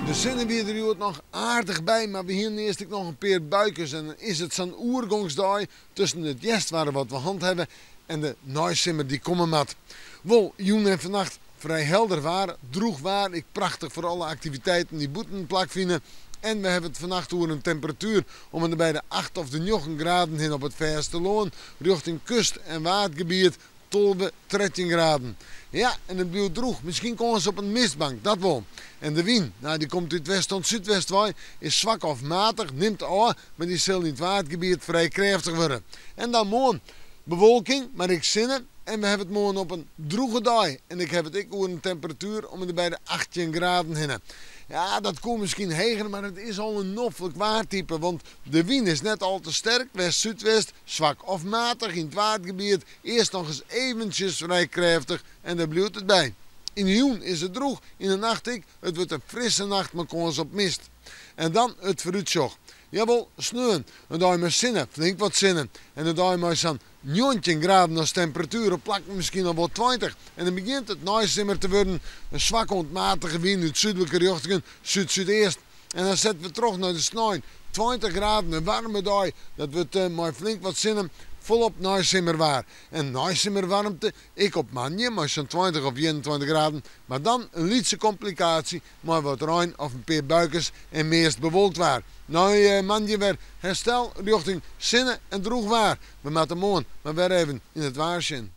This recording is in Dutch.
De zinnen weer er ook nog aardig bij, maar we hier eerst nog een paar buikers. En dan is het zo'n oergangsdag tussen het jestwaren wat we hand hebben en de naaisimmer die komen mat. Wel, joen en vannacht vrij helder waar, droeg waar, ik prachtig voor alle activiteiten die boeten plakvinden. En we hebben het vannacht over een temperatuur om er bij de 8 of de 9 graden heen op het verste loon, richting kust- en waardgebied. Tolbe 13 graden. Ja, en het blijft droog. Misschien komen ze op een mistbank, dat wel. En de wind, nou, die komt uit west tot zuidwest waai, is zwak of matig, neemt aan, maar die zal in het waardgebied vrij krachtig worden. En dan morgen bewolking, maar ik zinnen. En we hebben het morgen op een droge dag. En ik heb het over een temperatuur om er bij de 18 graden heen. Ja, dat komt misschien hegen, maar het is al een noffelijk waartype. Want de wind is net al te sterk, west-zuidwest, zwak of matig in het waardgebied. Eerst nog eens eventjes vrij krachtig en daar blijft het bij. In de joen is het droog, in de nacht het wordt een frisse nacht, maar kans op mist. En dan het vooruitzicht. Jawel, sneeuwen. En dan met zinnen, flink wat zinnen. En dan daar maar zo'n 19 graden als temperatuur, op plak misschien al wel 20. En dan begint het naaisimmer te worden. Een zwak ontmatige wind uit zuidelijke richting, zuid-zuidoost. En dan zetten we terug naar de sneeuw. 20 graden, een warme dag. Dat wordt maar flink wat zinnen. Volop naaisimmerwaar. En naaisimmerwarmte, ik op manje, maar zo'n 20 of 21 graden. Maar dan een lietse complicatie, maar wat rein of een paar buikers en meest bewolkt waar. Nou manje weer herstel richting zinnen en droeg waar. We moeten morgen maar weer even in het waarsjen.